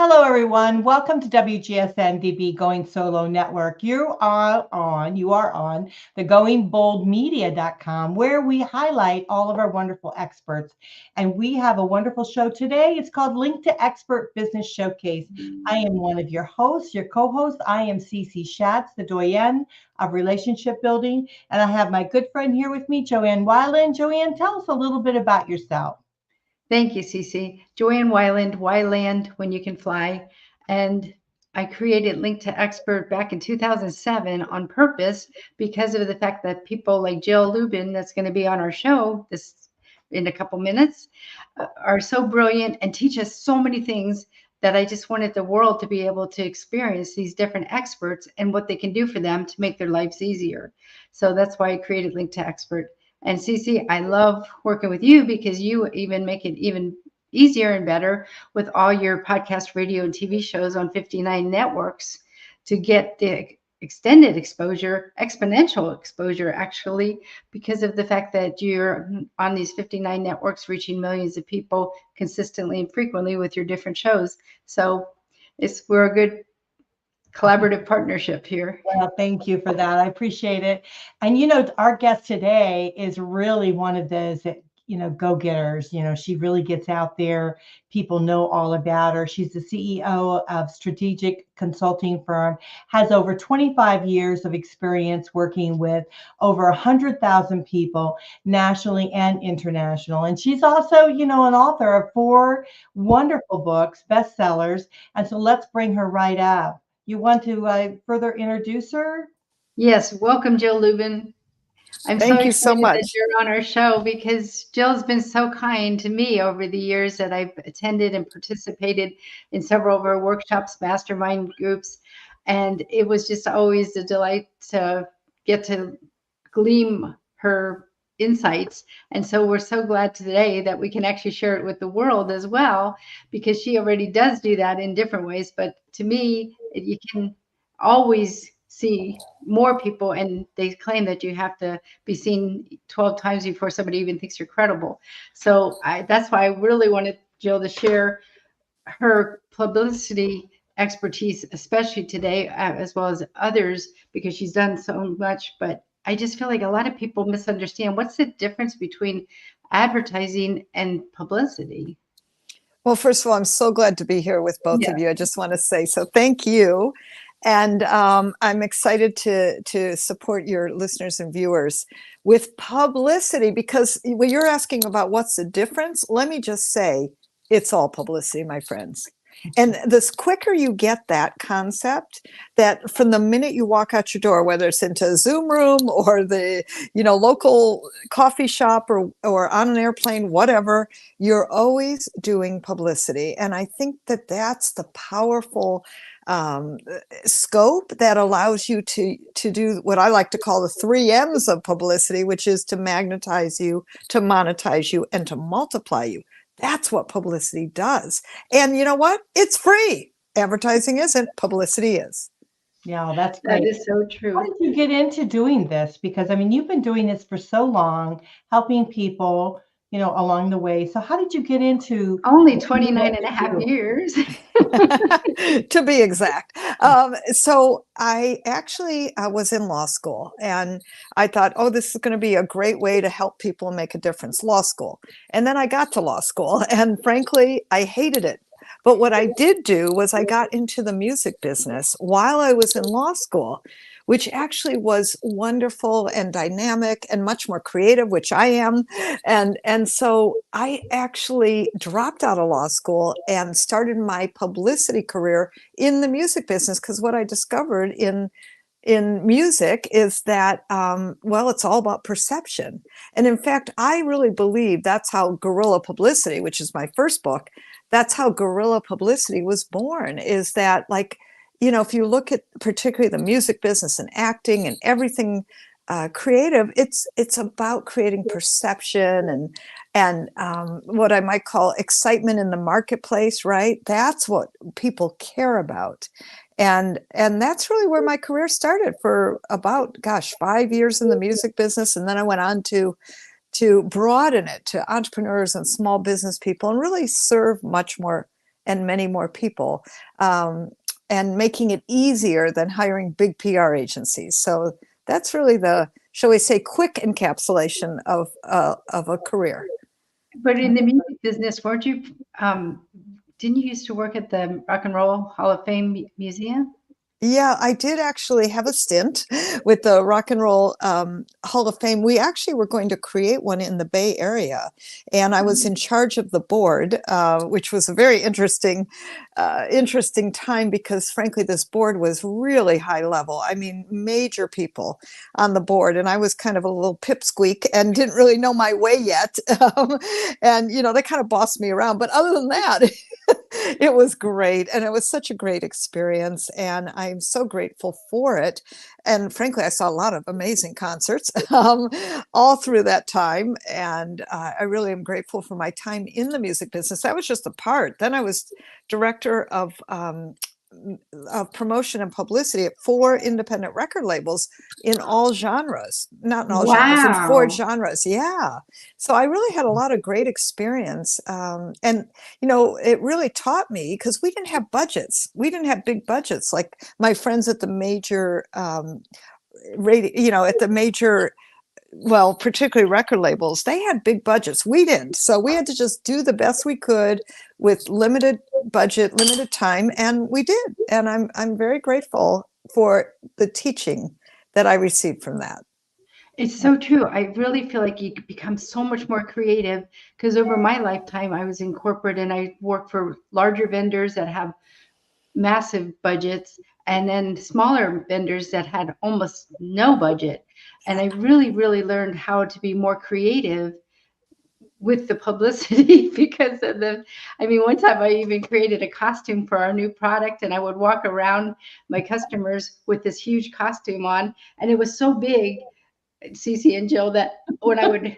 Hello, everyone. Welcome to WGSN-DB Going Solo Network. You are on the goingboldmedia.com, where we highlight all of our wonderful experts. And we have a wonderful show today. It's called Link to Expert Business Showcase. I am one of your hosts, your co-host. I am Cece Schatz, the doyenne of relationship building. And I have my good friend here with me, Joanne Weiland. Joanne, tell us a little bit about yourself. Thank you, Cece. Joanne Weiland, When You Can Fly. And I created Link to Expert back in 2007 on purpose because of the fact that people like Jill Lublin, that's going to be on our show this in a couple minutes, are so brilliant and teach us so many things that I just wanted the world to be able to experience these different experts and what they can do for them to make their lives easier. So that's why I created Link to Expert. And Cece, I love working with you because you even make it even easier and better with all your podcast, radio, and TV shows on 59 networks to get the extended exposure, exponential exposure, actually, because of the fact that you're on these 59 networks reaching millions of people consistently and frequently with your different shows. So we're a good collaborative partnership here. Well, thank you for that. I appreciate it. And, our guest today is really one of those that, go-getters. She really gets out there. People know all about her. She's the CEO of strategic consulting firm, has over 25 years of experience working with over 100,000 people nationally and international. And she's also, an author of 4 wonderful books, bestsellers. And so let's bring her right up. You want to further introduce her? Yes, welcome, Jill Lublin. I'm Thank so you so excited much. that you're on our show because Jill's been so kind to me over the years that I've attended and participated in several of our workshops, mastermind groups, and it was just always a delight to get to glean her insights. And so we're so glad today that we can actually share it with the world as well, because she already does do that in different ways. But to me, you can always see more people, and they claim that you have to be seen 12 times before somebody even thinks you're credible. So that's why I really wanted Jill to share her publicity expertise, especially today, as well as others, because she's done so much. But I just feel like a lot of people misunderstand what's the difference between advertising and publicity. Well, first of all, I'm so glad to be here with both of you. I just want to say so. Thank you. And I'm excited to support your listeners and viewers with publicity, because when you're asking about what's the difference, let me just say it's all publicity, my friends. And the quicker you get that concept, that from the minute you walk out your door, whether it's into a Zoom room or the local coffee shop or on an airplane, whatever, you're always doing publicity. And I think that that's the powerful scope that allows you to do what I like to call the 3 M's of publicity, which is to magnetize you, to monetize you, and to multiply you. That's what publicity does. And you know what? It's free. Advertising isn't, publicity is. Yeah, that's great. That is so true. How did you get into doing this? Because, you've been doing this for so long, helping people, along the way. So how did you get into only 29 and a half years? To be exact. So I actually was in law school, and I thought, oh, this is going to be a great way to help people make a difference, law school. And then I got to law school, and frankly, I hated it. But what I did do was I got into the music business while I was in law school, which actually was wonderful and dynamic and much more creative, which I am. And so I actually dropped out of law school and started my publicity career in the music business, because what I discovered in music is that, it's all about perception. And in fact, I really believe that's how Guerrilla Publicity, which is my first book, that's how Guerrilla Publicity was born, is that, if you look at particularly the music business and acting and everything creative, it's about creating perception and what I might call excitement in the marketplace, right? That's what people care about. And that's really where my career started, for about, 5 years in the music business. And then I went on to broaden it to entrepreneurs and small business people and really serve much more and many more people, and making it easier than hiring big PR agencies. So that's really the, shall we say, quick encapsulation of a career. But in the music business, weren't you, didn't you used to work at the Rock and Roll Hall of Fame Museum? Yeah, I did actually have a stint with the Rock and Roll Hall of Fame. We actually were going to create one in the Bay Area, and I was in charge of the board, which was a very interesting time because, frankly, this board was really high level. I mean, major people on the board, and I was kind of a little pipsqueak and didn't really know my way yet. And they kind of bossed me around. But other than that, it was great, and it was such a great experience, and I'm so grateful for it. And frankly, I saw a lot of amazing concerts all through that time, and I really am grateful for my time in the music business. That was just a part. Then I was director of promotion and publicity at 4 independent record labels in all genres, not in all genres, in 4 genres. Yeah. So I really had a lot of great experience. And, it really taught me, because we didn't have budgets. We didn't have big budgets like my friends at the major well, particularly record labels. They had big budgets. We didn't. So we had to just do the best we could with limited budget, limited time, and we did. And I'm very grateful for the teaching that I received from that. It's so true. I really feel like you become so much more creative, because over my lifetime, I was in corporate and I worked for larger vendors that have massive budgets, and then smaller vendors that had almost no budget. And I really, really learned how to be more creative with the publicity because of one time I even created a costume for our new product, and I would walk around my customers with this huge costume on, and it was so big, Cece and Jill, that when I would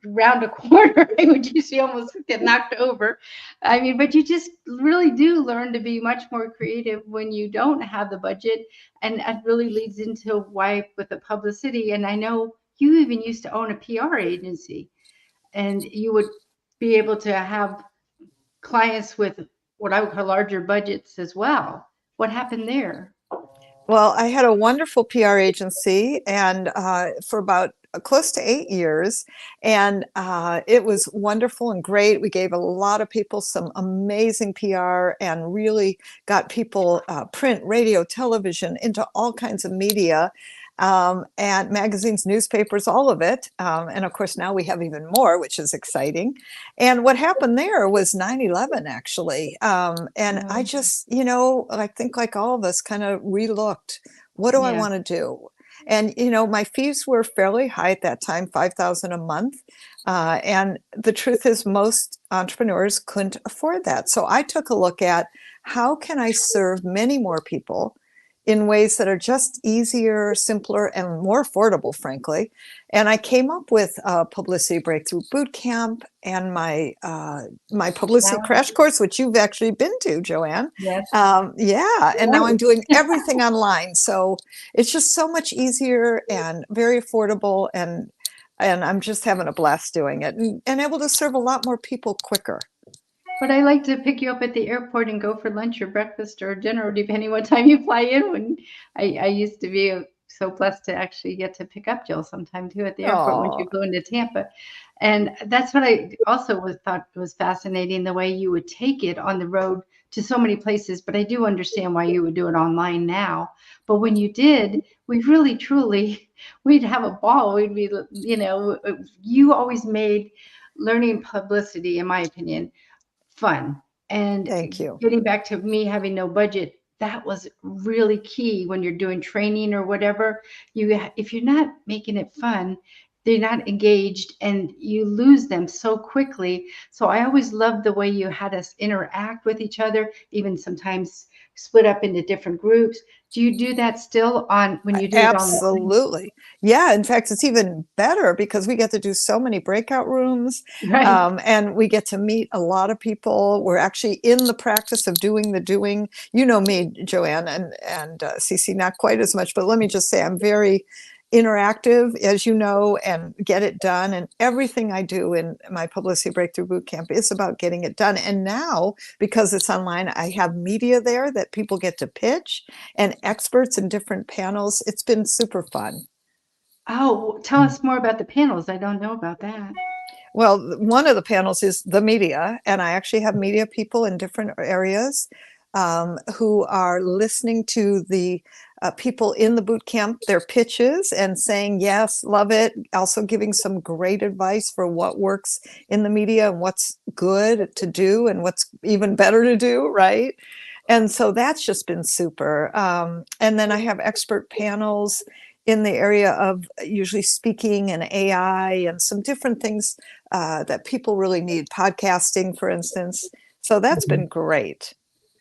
round a corner, I would usually almost get knocked over. But you just really do learn to be much more creative when you don't have the budget. And that really leads into why with the publicity. And I know you even used to own a PR agency, and you would be able to have clients with what I would call larger budgets as well. What happened there? Well, I had a wonderful PR agency, and for about close to 8 years, and it was wonderful and great. We gave a lot of people some amazing PR and really got people print, radio, television, into all kinds of media, and magazines, newspapers, all of it. And of course, now we have even more, which is exciting. And what happened there was 9/11, actually. And I just, I think like all of us kind of relooked, what do I want to do? And, my fees were fairly high at that time, $5,000 a month. And the truth is most entrepreneurs couldn't afford that. So I took a look at how can I serve many more people in ways that are just easier, simpler, and more affordable, frankly. And I came up with Publicity Breakthrough Bootcamp and my Publicity Crash Course, which you've actually been to, Joanne. Yes. And now I'm doing everything online. So it's just so much easier and very affordable. And I'm just having a blast doing it and able to serve a lot more people quicker. But I like to pick you up at the airport and go for lunch or breakfast or dinner, depending what time you fly in. When I used to be so blessed to actually get to pick up Jill sometime too at the airport when you go into Tampa. And that's what I also thought was fascinating, the way you would take it on the road to so many places. But I do understand why you would do it online now. But when you did, we really, truly, we'd have a ball. We'd be, you always made learning publicity, in my opinion, fun. And thank you. Getting back to me having no budget, that was really key when you're doing training or whatever. If you're not making it fun, they're not engaged and you lose them so quickly. So I always loved the way you had us interact with each other, even sometimes split up into different groups. Do you do that still when you do it online? Absolutely. Yeah. In fact, it's even better because we get to do so many breakout rooms, right. And we get to meet a lot of people. We're actually in the practice of doing the doing. You know me, Joanne, and Cece, not quite as much, but let me just say I'm very interactive, as you know, and get it done. And everything I do in my Publicity Breakthrough Bootcamp is about getting it done. And now, because it's online, I have media there that people get to pitch and experts in different panels. It's been super fun. Oh, tell us more about the panels. I don't know about that. Well, one of the panels is the media, and I actually have media people in different areas who are listening to the people in the boot camp, their pitches, and saying, yes, love it. Also giving some great advice for what works in the media and what's good to do and what's even better to do, right? And so that's just been super. And then I have expert panels in the area of usually speaking and AI and some different things that people really need, podcasting, for instance. So that's been great.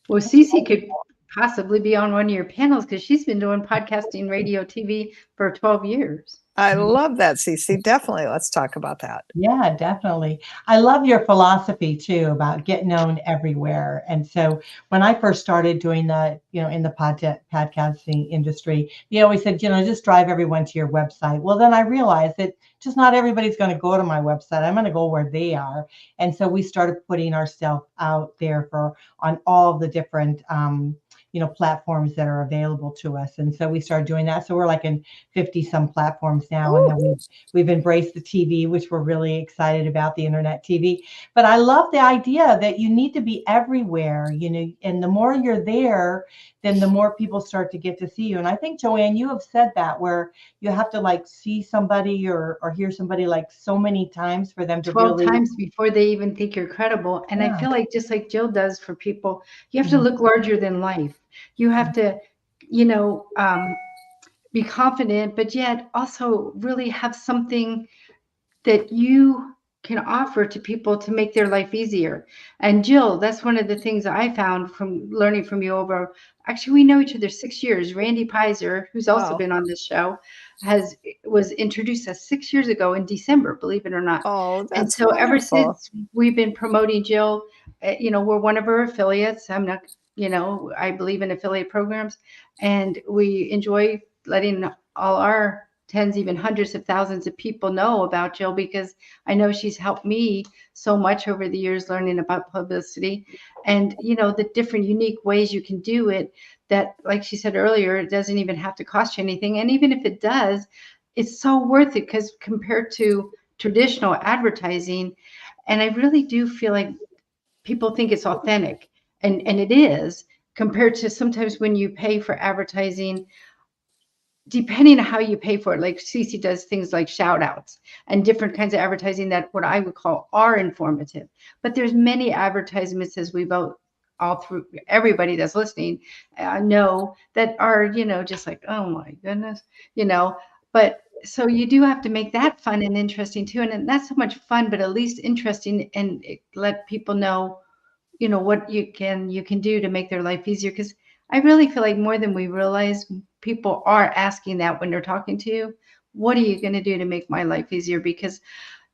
Well, Cece could possibly be on one of your panels because she's been doing podcasting, radio, TV for 12 years. I love that, Cece. Definitely. Let's talk about that. Yeah, definitely. I love your philosophy too about get known everywhere. And so when I first started doing that, in the podcasting industry, you always said, just drive everyone to your website. Well, then I realized that just not everybody's going to go to my website. I'm going to go where they are. And so we started putting ourselves out there on all the different platforms that are available to us. And so we started doing that. So we're like in 50 some platforms now. Ooh. And then we've embraced the TV, which we're really excited about, the internet TV. But I love the idea that you need to be everywhere, and the more you're there, then the more people start to get to see you. And I think, Joanne, you have said that where you have to see somebody or hear somebody so many times for them to 12 really times before they even think you're credible. And Yeah. I feel like just like Jill does for people, you have to look larger than life. You have to, be confident, but yet also really have something that you can offer to people to make their life easier. And Jill, that's one of the things I found from learning from you over, actually, we know each other 6 years. Randy Pizer, who's also been on this show, was introduced us 6 years ago in December, believe it or not. Oh, that's and so wonderful. Ever since we've been promoting Jill, we're one of her affiliates. I'm not, I believe in affiliate programs, and we enjoy letting all our tens, even hundreds of thousands of people know about Jill, because I know she's helped me so much over the years learning about publicity and, the different unique ways you can do it that, like she said earlier, it doesn't even have to cost you anything. And even if it does, it's so worth it because compared to traditional advertising, and I really do feel like people think it's authentic, and it is, compared to sometimes when you pay for advertising, depending on how you pay for it. Like Cece does things like shout outs and different kinds of advertising that what I would call are informative. But there's many advertisements, as we both all through everybody that's listening know, that are, just like, oh my goodness, but so you do have to make that fun and interesting too. And not so much fun, but at least interesting, and let people know, what you can do to make their life easier. Because I really feel like more than we realize, people are asking that when they're talking to you. What are you going to do to make my life easier? Because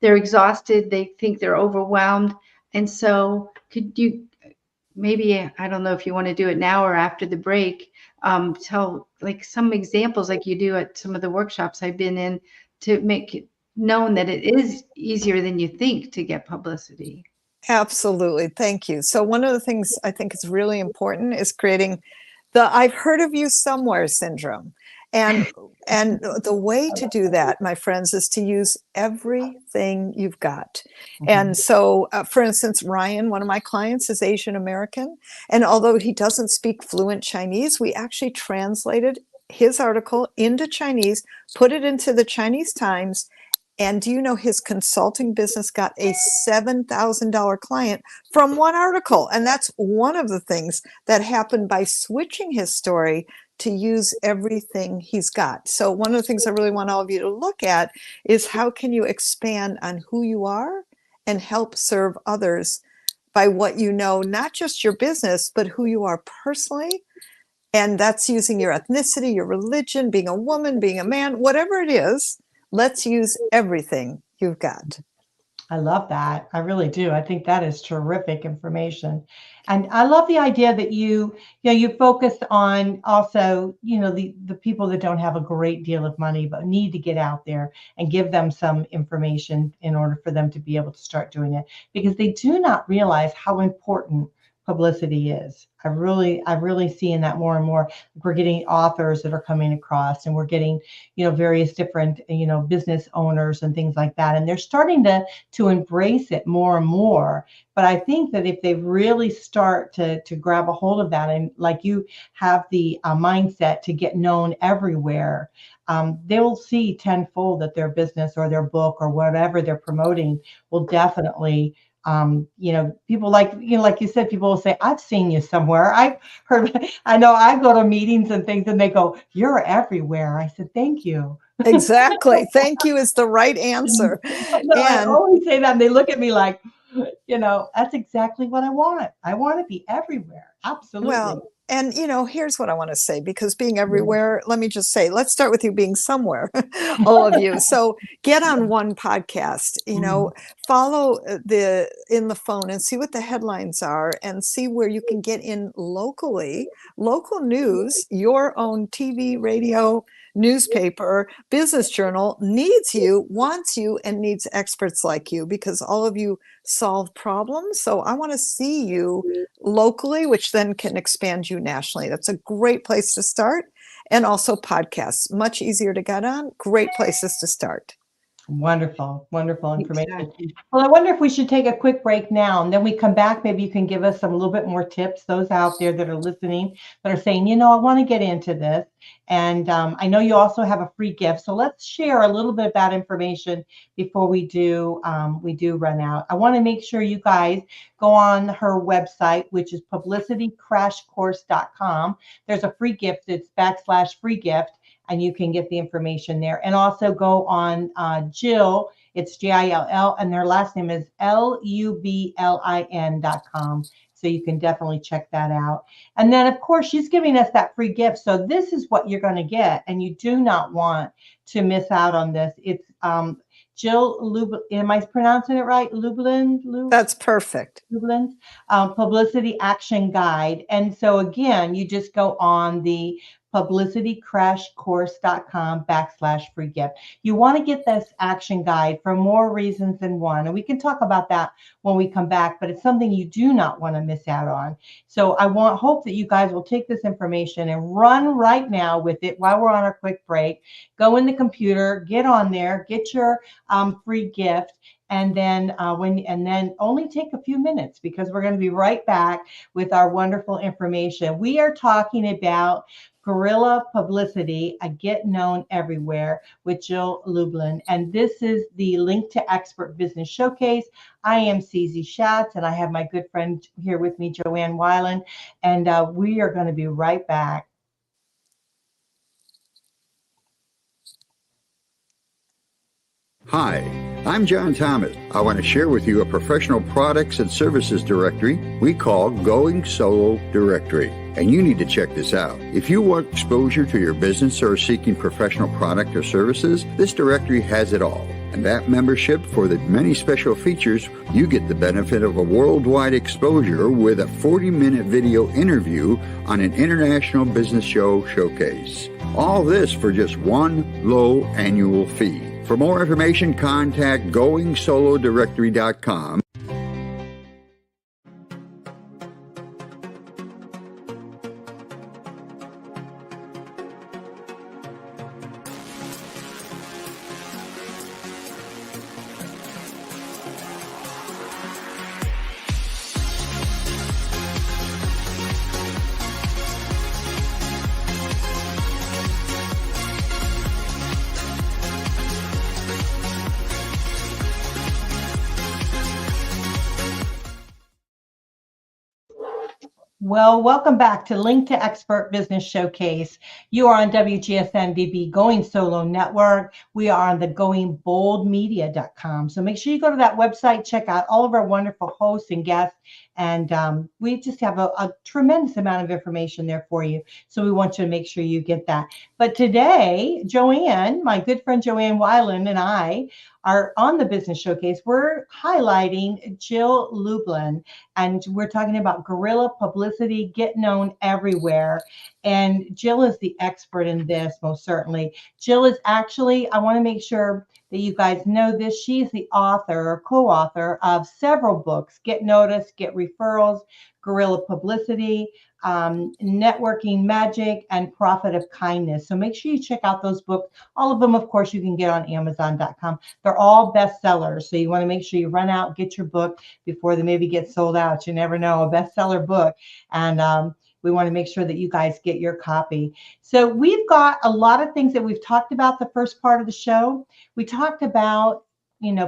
they're exhausted. They think they're overwhelmed. And so could you maybe, I don't know if you want to do it now or after the break, tell some examples like you do at some of the workshops I've been in to make it known that it is easier than you think to get publicity. Absolutely. Thank you. So one of the things I think is really important is creating the I've heard of you somewhere syndrome. And the way to do that, my friends, is to use everything you've got. Mm-hmm. And so, for instance, Ryan, one of my clients, is Asian American. And although he doesn't speak fluent Chinese, we actually translated his article into Chinese, put it into the Chinese Times. And do you know his consulting business got a $7,000 client from one article? And that's one of the things that happened by switching his story to use everything he's got. So one of the things I really want all of you to look at is how can you expand on who you are and help serve others by what you know, not just your business, but who you are personally. And that's using your ethnicity, your religion, being a woman, being a man, whatever it is. Let's use everything you've got. I love that. I really do. I think that is terrific information. And I love the idea that you focus on also, the people that don't have a great deal of money, but need to get out there and give them some information in order for them to be able to start doing it, because they do not realize how important publicity is. I'm really seeing that more and more. We're getting authors that are coming across, and we're getting, various different, business owners and things like that. And they're starting to embrace it more and more. But I think that if they really start to grab a hold of that, and like you have the mindset to get known everywhere, they will see tenfold that their business or their book or whatever they're promoting will definitely, people like you said, people will say, I've seen you somewhere. I've heard, I know I go to meetings and things and they go, you're everywhere. I said, thank you. Exactly. Thank you is the right answer. No, I always say that, and they look at me like, that's exactly what I want. I want to be everywhere. Absolutely. Well, and here's what I want to say, because being everywhere, let me just say, let's start with you being somewhere, all of you. So get on one podcast, follow in the phone and see what the headlines are, and see where you can get in locally, local news. Your own TV, radio, newspaper, business journal needs you, wants you, and needs experts like you, because all of you solve problems. So I want to see you locally, which then can expand you nationally. That's a great place to start. And also podcasts, much easier to get on. Great places to start. Wonderful information. Exactly. Well, I wonder if we should take a quick break now, and then we come back. Maybe you can give us a little bit more tips, those out there that are listening, that are saying, I want to get into this. And I know you also have a free gift. So let's share a little bit of that information before we do run out. I want to make sure you guys go on her website, which is publicitycrashcourse.com. There's a free gift. It's /free gift. And you can get the information there. And also go on Jill, it's Jill, and their last name is lublin.com. So you can definitely check that out. And then, of course, she's giving us that free gift. So this is what you're going to get. And you do not want to miss out on this. It's Jill Lublin. Am I pronouncing it right? Lublin? That's perfect. Lublin's Publicity Action Guide. And so, again, you just go on the publicitycrashcourse.com /free gift. You want to get this action guide for more reasons than one. And we can talk about that when we come back, but it's something you do not want to miss out on. So I hope that you guys will take this information and run right now with it while we're on our quick break. Go in the computer, get on there, get your free gift. And then only take a few minutes, because we're going to be right back with our wonderful information. We are talking about Guerrilla Publicity, a Get Known Everywhere with Jill Lublin. And this is the Link to Expert Business Showcase. I am Cece Schatz, and I have my good friend here with me, Joanne Weiland, and we are going to be right back. Hi, I'm John Thomas. I want to share with you a professional products and services directory we call Going Solo Directory. And you need to check this out. If you want exposure to your business or are seeking professional product or services, this directory has it all. And that membership, for the many special features, you get the benefit of a worldwide exposure with a 40-minute video interview on an international business showcase. All this for just one low annual fee. For more information, contact GoingSoloDirectory.com. Well, welcome back to Link to Expert Business Showcase. You are on WGSN-DB Going Solo Network. We are on the goingboldmedia.com. So make sure you go to that website, check out all of our wonderful hosts and guests. And we just have a tremendous amount of information there for you. So we want you to make sure you get that. But today, Joanne, my good friend Joanne Weiland, and I are on the Business Showcase, we're highlighting Jill Lublin, and we're talking about Guerrilla Publicity, Get Known Everywhere. And Jill is the expert in this, most certainly. Jill is actually, I want to make sure that you guys know this, she's the author or co-author of several books: Get Noticed, Get Referrals, Guerrilla Publicity, Networking Magic, and Profit of Kindness. So make sure you check out those books. All of them, of course, you can get on Amazon.com. They're all bestsellers. So you want to make sure you run out, get your book before they maybe get sold out. You never know, a bestseller book. And we want to make sure that you guys get your copy. So we've got a lot of things that we've talked about the first part of the show. We talked about,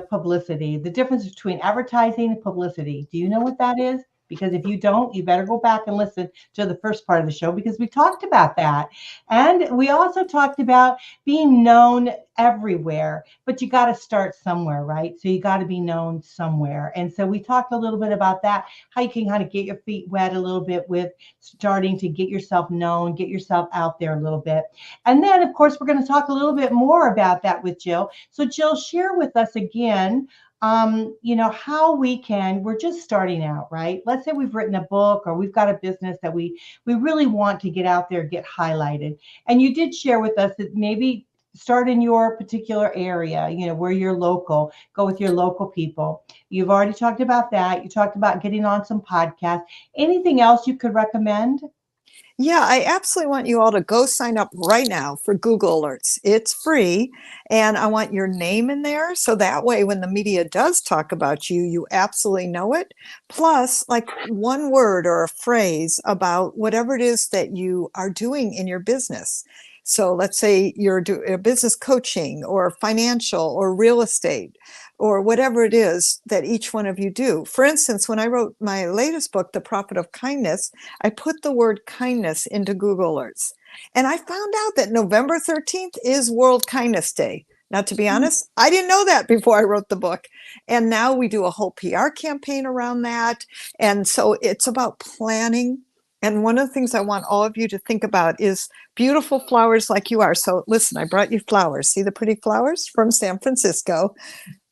publicity, the difference between advertising and publicity. Do you know what that is? Because if you don't, you better go back and listen to the first part of the show, because we talked about that. And we also talked about being known everywhere, but you got to start somewhere, right? So you got to be known somewhere. And so we talked a little bit about that, how you can kind of get your feet wet a little bit with starting to get yourself known, get yourself out there a little bit. And then, of course, we're going to talk a little bit more about that with Jill. So Jill, share with us again, how we're just starting out, right? Let's say we've written a book, or we've got a business that we really want to get out there, get highlighted. And you did share with us that maybe start in your particular area, where you're local, go with your local people. You've already talked about that. You talked about getting on some podcasts. Anything else you could recommend? Yeah, I absolutely want you all to go sign up right now for Google Alerts. It's free, and I want your name in there, so that way when the media does talk about you, you absolutely know it. Plus, like one word or a phrase about whatever it is that you are doing in your business. So let's say you're doing business coaching or financial or real estate or whatever it is that each one of you do. For instance, when I wrote my latest book, The Profit of Kindness, I put the word kindness into Google Alerts. And I found out that November 13th is World Kindness Day. Now, to be honest, I didn't know that before I wrote the book. And now we do a whole PR campaign around that. And so it's about planning. And one of the things I want all of you to think about is beautiful flowers like you are. So listen, I brought you flowers. See the pretty flowers from San Francisco?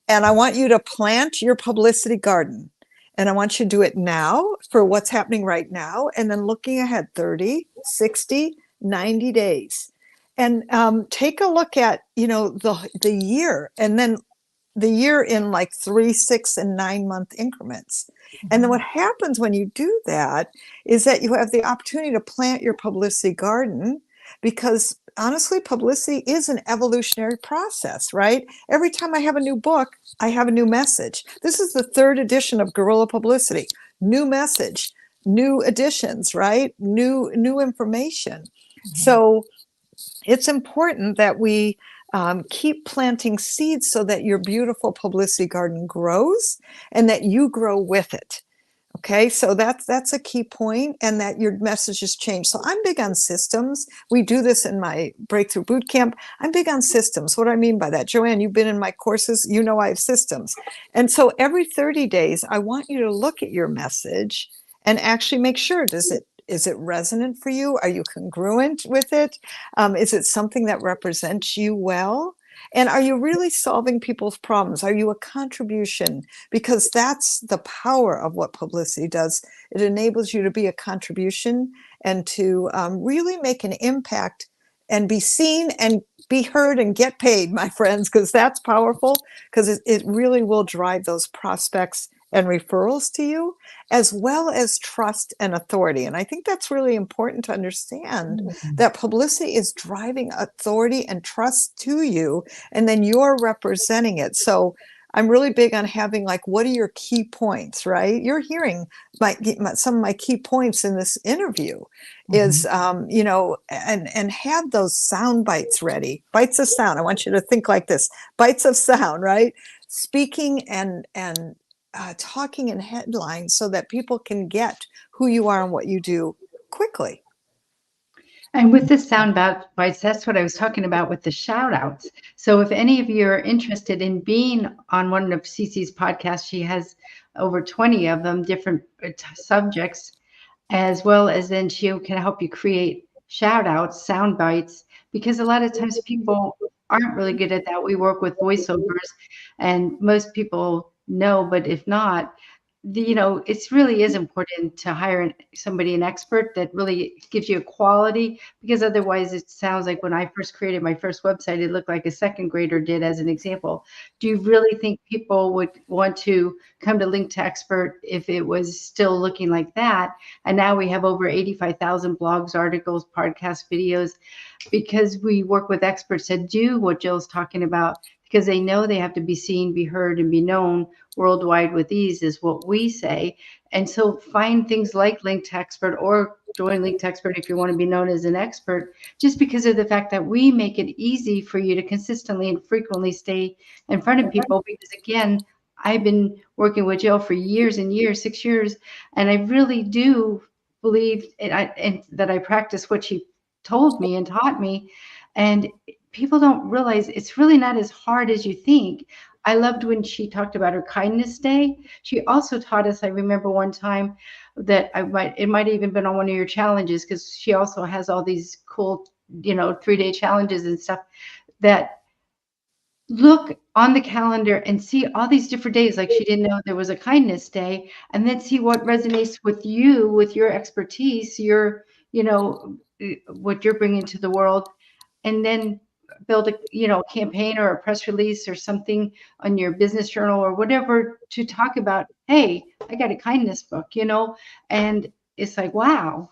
And I want you to plant your publicity garden. And I want you to do it now for what's happening right now. And then looking ahead 30, 60, 90 days. And take a look at, the year, and then the year in like 3, 6, and 9 month increments. And then what happens when you do that is that you have the opportunity to plant your publicity garden, because honestly, publicity is an evolutionary process, right? Every time I have a new book, I have a new message. This is the 3rd edition of Guerrilla Publicity. New message, new additions, right? New information. So it's important that we keep planting seeds so that your beautiful publicity garden grows and that you grow with it. Okay, so that's a key point, and that your messages change. So I'm big on systems. We do this in my Breakthrough Bootcamp. I'm big on systems. What do I mean by that? Joanne, you've been in my courses. You know I have systems. And so every 30 days, I want you to look at your message and actually make sure, is it resonant for you? Are you congruent with it? Is it something that represents you well? And are you really solving people's problems? Are you a contribution? Because that's the power of what publicity does. It enables you to be a contribution and to really make an impact and be seen and be heard and get paid, my friends, because that's powerful, because it really will drive those prospects and referrals to you, as well as trust and authority. And I think that's really important to understand, that publicity is driving authority and trust to you, and then you're representing it. So I'm really big on having, like, what are your key points, right? You're hearing some of my key points in this interview is, and have those sound bites ready. Bites of sound. I want you to think like this. Bites of sound, right? Speaking and talking in headlines so that people can get who you are and what you do quickly. And with the sound bites, that's what I was talking about with the shout outs. So if any of you are interested in being on one of Cece's podcasts, she has over 20 of them, different subjects, as well as then she can help you create shout outs, sound bites, because a lot of times people aren't really good at that, we work with voiceovers, and most people know, but if not, it really is important to hire somebody, an expert that really gives you a quality, because otherwise it sounds like when I first created my first website, it looked like a second grader did, as an example. Do you really think people would want to come to Link to Expert if it was still looking like that? And now we have over 85,000 blogs, articles, podcasts, videos, because we work with experts that do what Jill's talking about, because they know they have to be seen, be heard, and be known worldwide with ease, is what we say. And so find things like Link to Expert, or join Link to Expert if you want to be known as an expert, just because of the fact that we make it easy for you to consistently and frequently stay in front of people. Because again, I've been working with Jill for years and years, 6 years, and I really do believe and that I practice what she told me and taught me. And people don't realize it's really not as hard as you think. I loved when she talked about her kindness day. She also taught us, I remember one time that it might have even been on one of your challenges, because she also has all these cool, 3-day challenges and stuff, that look on the calendar and see all these different days. Like, she didn't know there was a kindness day, and then see what resonates with you, with your expertise, what you're bringing to the world, and then build a campaign or a press release or something on your business journal or whatever to talk about, hey, I got a kindness book, and it's like, wow,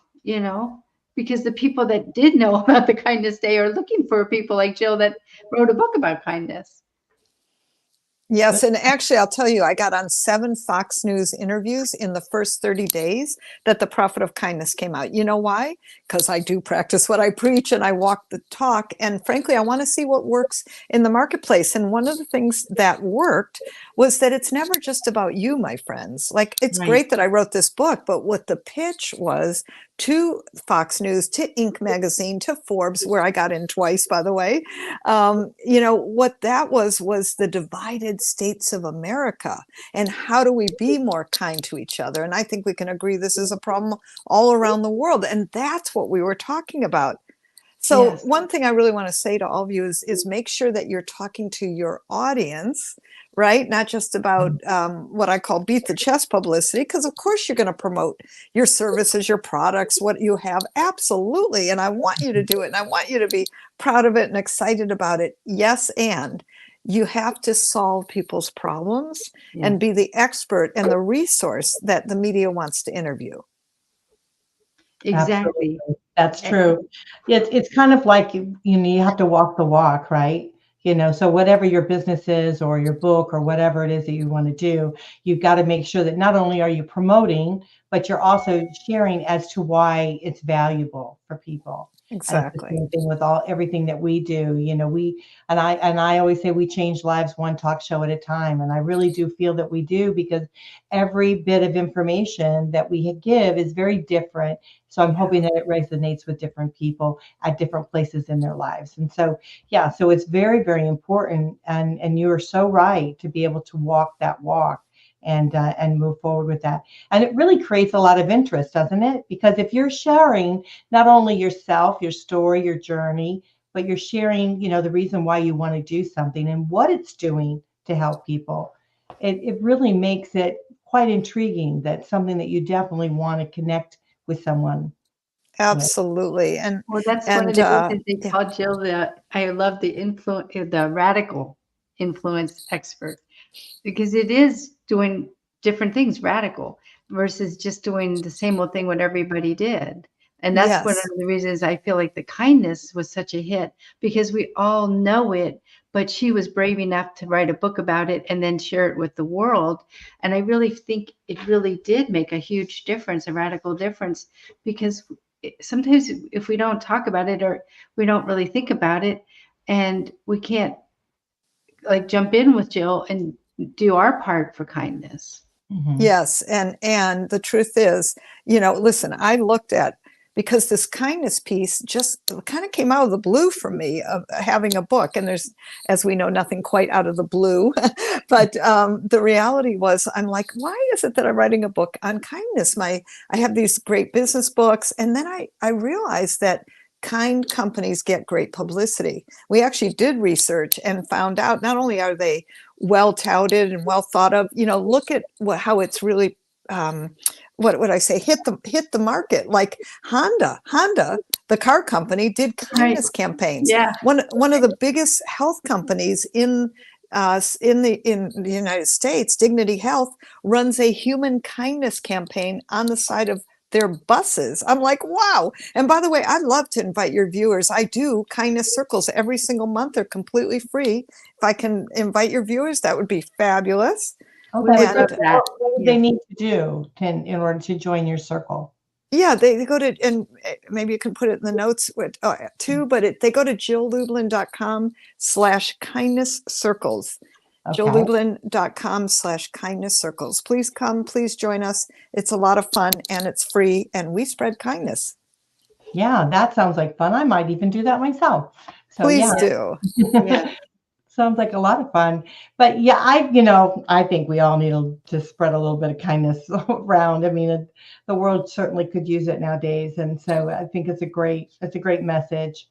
because the people that did know about the kindness day are looking for people like Jill that wrote a book about kindness. Yes, and actually, I'll tell you, I got on 7 Fox News interviews in the first 30 days that the Profit of Kindness came out. You know why? Because I do practice what I preach and I walk the talk. And frankly, I want to see what works in the marketplace. And one of the things that worked was that it's never just about you, my friends. Like, it's great that I wrote this book, but what the pitch was to Fox News, to Inc. magazine, to Forbes, where I got in twice, by the way. What that was the divided states of America, and how do we be more kind to each other? And I think we can agree this is a problem all around the world, and that's what we were talking about. So one thing I really want to say to all of you is make sure that you're talking to your audience, right? Not just about what I call beat the chest publicity, because of course you're going to promote your services, your products, what you have. Absolutely. And I want you to do it. And I want you to be proud of it and excited about it. Yes. And you have to solve people's problems and be the expert and the resource that the media wants to interview. Exactly. Absolutely. That's true. It's kind of like, you have to walk the walk, right? So whatever your business is or your book or whatever it is that you want to do, you've got to make sure that not only are you promoting, but you're also sharing as to why it's valuable for people. Exactly. And it's the same thing with everything that we do. I always say we change lives one talk show at a time. And I really do feel that we do, because every bit of information that we give is very different. So I'm hoping that it resonates with different people at different places in their lives. And so, so it's very, very important. And you are so right to be able to walk that walk and move forward with that. And it really creates a lot of interest, doesn't it? Because if you're sharing not only yourself, your story, your journey, but you're sharing, the reason why you want to do something and what it's doing to help people, it really makes it quite intriguing. That's something that you definitely want to connect with someone. Absolutely. And that's one of the reasons they call Jill I love the radical influence expert, because it is doing different things, radical, versus just doing the same old thing what everybody did. And that's one of the reasons I feel like the kindness was such a hit, because we all know it, but she was brave enough to write a book about it and then share it with the world. And I really think it really did make a huge difference, a radical difference, because sometimes if we don't talk about it or we don't really think about it, and we can't jump in with Jill and do our part for kindness. Mm-hmm. Yes. And the truth is, listen, I looked at, because this kindness piece just kind of came out of the blue for me, of having a book. And there's, as we know, nothing quite out of the blue. But the reality was, I'm like, why is it that I'm writing a book on kindness? I have these great business books. And then I realized that kind companies get great publicity. We actually did research and found out not only are they well touted and well thought of, look at how it's really, what would I say, hit the market. Like Honda, the car company, did kindness campaigns. Yeah. One of the biggest health companies in the United States, Dignity Health, runs a human kindness campaign on the side of their buses. I'm like, wow. And by the way, I'd love to invite your viewers. I do kindness circles every single month. They're completely free. If I can invite your viewers, that would be fabulous. Oh, We would that's love great. that. What would they need to do in order to join your circle? Yeah, they go to, and maybe you can put it in the notes too, but they go to jilllublin.com/kindness circles. Okay. jilllublin.com/kindness circles. Please come, please join us. It's a lot of fun and it's free, and we spread kindness. Yeah, that sounds like fun. I might even do that myself. So Please do. Yeah. Sounds like a lot of fun. But yeah, I think we all need to spread a little bit of kindness around. I mean, the world certainly could use it nowadays. And so I think it's a great message.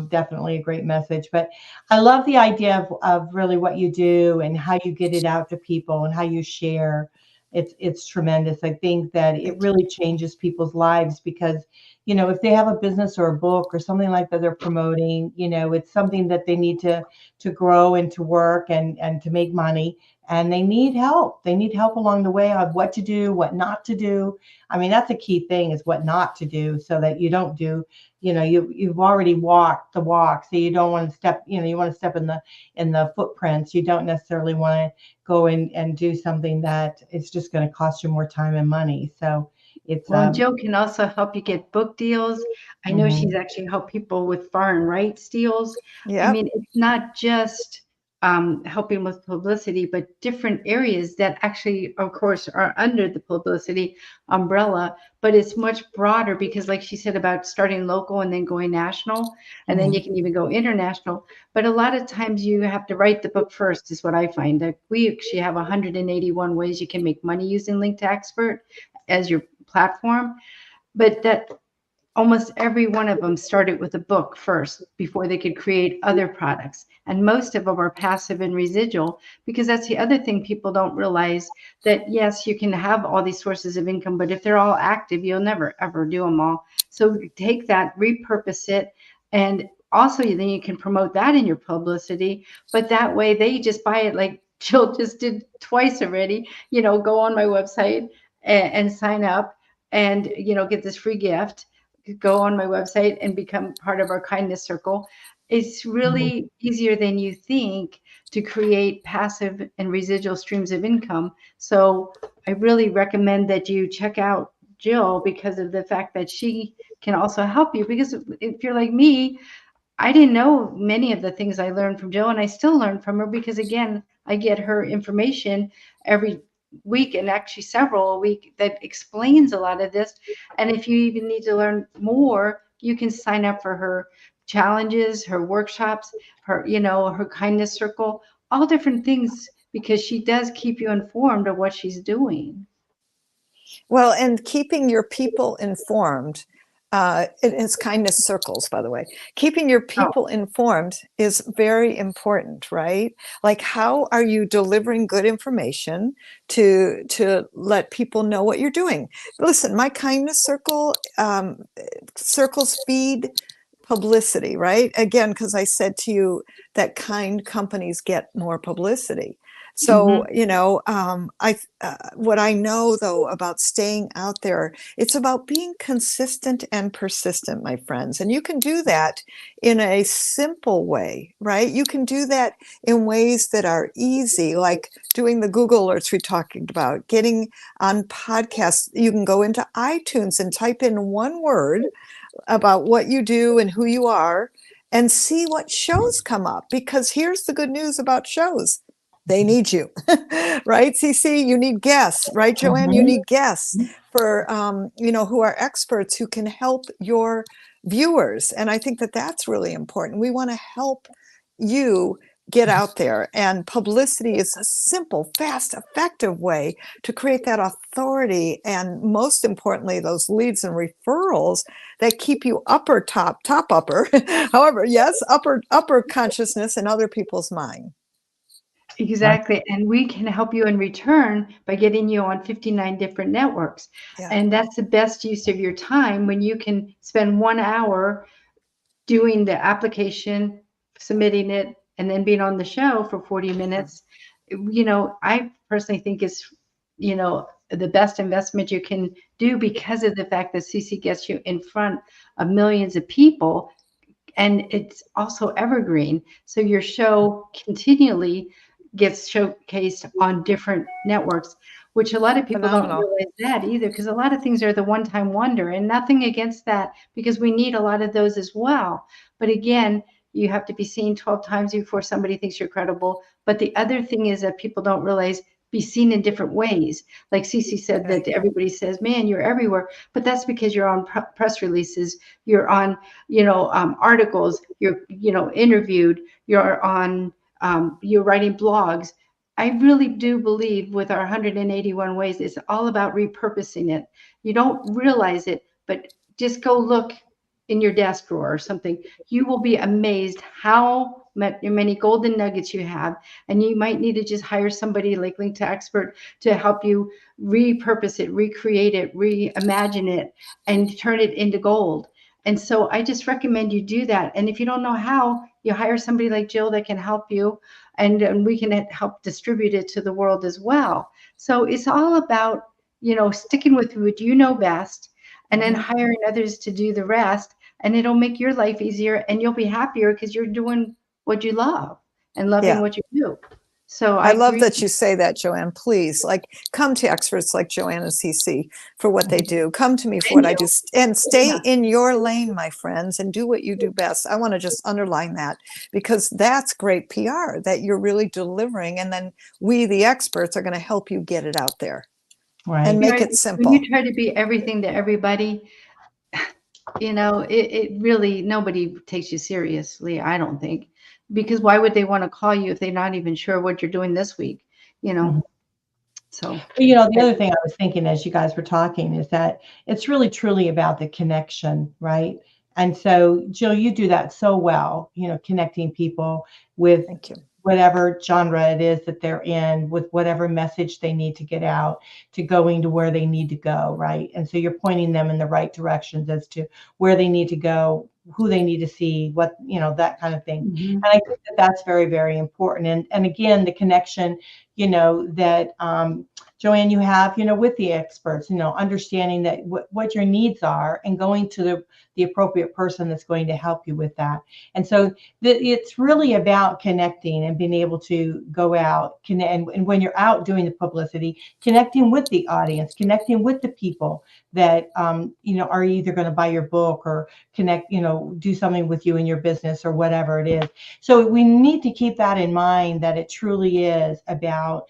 Definitely a great message. But I love the idea of really what you do and how you get it out to people and how you share. It's tremendous. I think that it really changes people's lives because, if they have a business or a book or something like that they're promoting, it's something that they need to grow and to work and to make money. And they need help. They need help along the way on what to do, what not to do. I mean, that's a key thing, is what not to do, so that you don't do, you've already walked the walk. So you don't want to step, you want to step in the footprints. You don't necessarily want to go in and do something that is just going to cost you more time and money. So it's Jill can also help you get book deals. I know she's actually helped people with foreign rights deals. Yeah. I mean, it's not just helping with publicity, but different areas that actually, of course, are under the publicity umbrella, but it's much broader because, like she said, about starting local and then going national, and then you can even go international. But a lot of times you have to write the book first, is what I find. That we actually have 181 ways you can make money using Link to Expert as your platform, but that almost every one of them started with a book first before they could create other products. And most of them are passive and residual, because that's the other thing people don't realize, that yes, you can have all these sources of income, but if they're all active, you'll never ever do them all. So take that, repurpose it, and also then you can promote that in your publicity. But that way they just buy it, like Jill just did twice already. Go on my website and sign up and get this free gift. Go on my website and become part of our kindness circle. It's really easier than you think to create passive and residual streams of income. So I really recommend that you check out Jill, because of the fact that she can also help you. Because if you're like me, I didn't know many of the things I learned from Jill, and I still learn from her, because again, I get her information every week, and actually several a week, that explains a lot of this. And if you even need to learn more, you can sign up for her challenges, her workshops, her her kindness circle, all different things, because she does keep you informed of what she's doing. Well, and keeping your people informed, it's kindness circles, by the way. Keeping your people informed is very important, right? Like, how are you delivering good information to let people know what you're doing? Listen, my kindness circles feed publicity, right? Again, because I said to you that kind companies get more publicity. So, what I know, though, about staying out there, it's about being consistent and persistent, my friends. And you can do that in a simple way, right? You can do that in ways that are easy, like doing the Google alerts we talked about, getting on podcasts. You can go into iTunes and type in one word about what you do and who you are and see what shows come up. Because here's the good news about shows. They need you, right? Cece, you need guests, right? Joanne, you need guests for, who are experts who can help your viewers. And I think that that's really important. We want to help you get out there. And publicity is a simple, fast, effective way to create that authority. And most importantly, those leads and referrals that keep you top upper, however, yes, upper consciousness in other people's mind. Exactly. And we can help you in return by getting you on 59 different networks. Yeah. And that's the best use of your time when you can spend 1 hour doing the application, submitting it, and then being on the show for 40 minutes. I personally think it's, the best investment you can do because of the fact that Cece gets you in front of millions of people. And it's also evergreen. So your show continually gets showcased on different networks, which a lot of people don't realize that either, because a lot of things are the one-time wonder, and nothing against that, because we need a lot of those as well. But again, you have to be seen 12 times before somebody thinks you're credible. But the other thing is that people don't realize, be seen in different ways. Like Cece said, that everybody says, man, you're everywhere. But that's because you're on press releases, you're on, articles, you're, interviewed, you're on, you're writing blogs. I really do believe with our 181 ways, it's all about repurposing it. You don't realize it, but just go look in your desk drawer or something. You will be amazed how many golden nuggets you have. And you might need to just hire somebody like Link to Expert to help you repurpose it, recreate it, reimagine it, and turn it into gold. And so I just recommend you do that. And if you don't know how, you hire somebody like Jill that can help you, and we can help distribute it to the world as well. So it's all about, sticking with what you know best, and then hiring others to do the rest. And it'll make your life easier, and you'll be happier because you're doing what you love and loving what you do. So I love that you say that, Joanne. Please, come to experts like Joanne and Cece for what they do. Come to me for what I do, and stay in your lane, my friends, and do what you do best. I want to just underline that, because that's great PR that you're really delivering. And then we, the experts, are going to help you get it out there, and make it simple. When you try to be everything to everybody, it really, nobody takes you seriously, I don't think. Because why would they want to call you if they're not even sure what you're doing this week? So, the other thing I was thinking as you guys were talking is that it's really truly about the connection, right? And so, Jill, you do that so well, connecting people with whatever genre it is that they're in, with whatever message they need to get out, to going to where they need to go, right? And so you're pointing them in the right directions as to where they need to go, who they need to see, what, that kind of thing. And I think that that's very, very important. And again, the connection, that Joanne, you have, with the experts, understanding that what your needs are, and going to the appropriate person that's going to help you with that. And so it's really about connecting and being able to go out, and when you're out doing the publicity, connecting with the audience, connecting with the people that, are either going to buy your book or connect, do something with you in your business or whatever it is. So we need to keep that in mind, that it truly is about,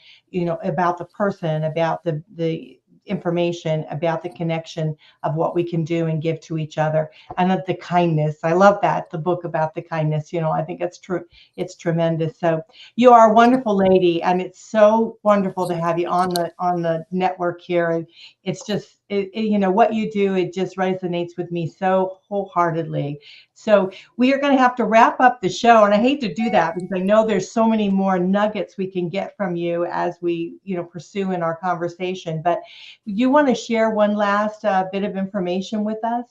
about the person, about the information, about the connection of what we can do and give to each other, and of the kindness. I love that, the book about the kindness. I think it's true. It's tremendous. So you are a wonderful lady, and it's so wonderful to have you on the network here. And it's just, what you do, it just resonates with me so wholeheartedly. So we are going to have to wrap up the show, and I hate to do that because I know there's so many more nuggets we can get from you as we, pursue in our conversation. But you want to share one last bit of information with us?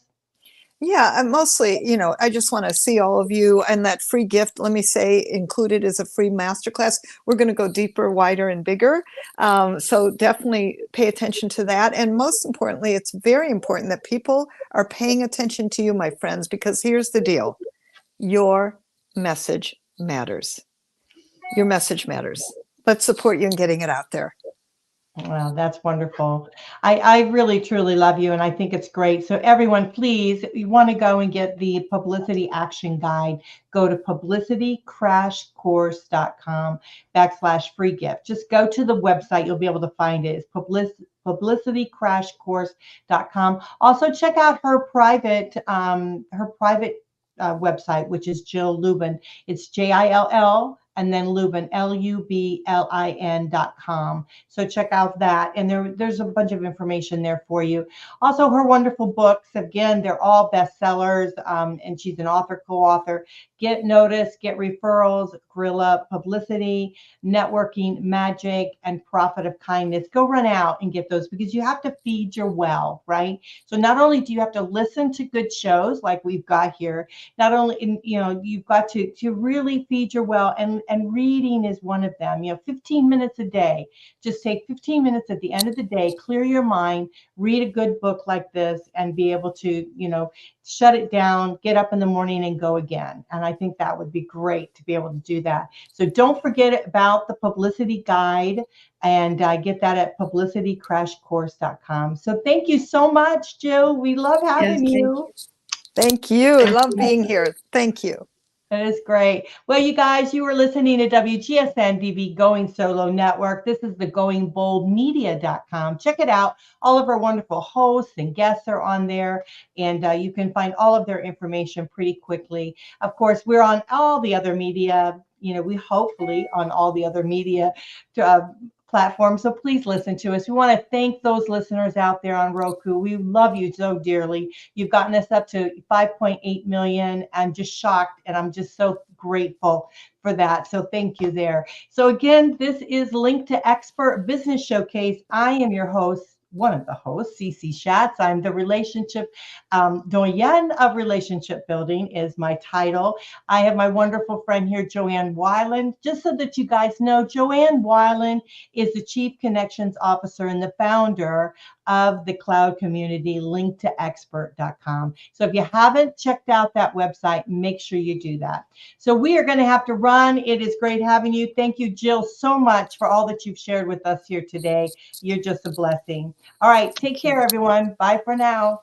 Yeah, and mostly, I just want to see all of you, and that free gift, let me say, included is a free masterclass. We're going to go deeper, wider, and bigger. So definitely pay attention to that. And most importantly, it's very important that people are paying attention to you, my friends, because here's the deal. Your message matters. Your message matters. Let's support you in getting it out there. Well, that's wonderful. I really, truly love you, and I think it's great. So everyone, please, if you want to go and get the Publicity Action Guide, go to publicitycrashcourse.com/free gift. Just go to the website. You'll be able to find it. It's publicitycrashcourse.com. Also, check out her private website, which is Jill Lublin. It's JILL and then Lublin, Lublin.com. So check out that. And there's a bunch of information there for you. Also, her wonderful books, again, they're all bestsellers, and she's an author, co-author. Get Noticed, Get Referrals, Guerrilla Publicity, Networking Magic, and Profit of Kindness. Go run out and get those, because you have to feed your well, right? So not only do you have to listen to good shows like we've got here, not only, you've got to really feed your well, and reading is one of them. 15 minutes a day. Just take 15 minutes at the end of the day, clear your mind, read a good book like this, and be able to, shut it down, get up in the morning and go again. And I think that would be great to be able to do that. So don't forget about the publicity guide, and get that at publicitycrashcourse.com. So thank you so much, Jill. We love having you. Thank you. Love being here. Thank you. That is great. Well, you guys, you were listening to WGSN-DB Going Solo Network. This is the goingboldmedia.com. Check it out. All of our wonderful hosts and guests are on there, and you can find all of their information pretty quickly. Of course, we're on all the other media, we hopefully on all the other media platform. So please listen to us. We want to thank those listeners out there on Roku. We love you so dearly. You've gotten us up to 5.8 million. I'm just shocked, and I'm just so grateful for that. So thank you there. So again, this is Link to Expert Business Showcase. I am your host, one of the hosts, Cece Schatz. I'm the relationship doyenne of relationship building is my title. I have my wonderful friend here, Joanne Weiland. Just so that you guys know, Joanne Weiland is the Chief Connections Officer and the founder of the cloud community, linktoexpert.com. So if you haven't checked out that website, make sure you do that. So we are going to have to run. It is great having you. Thank you, Jill, so much for all that you've shared with us here today. You're just a blessing. All right, take care, everyone. Bye for now.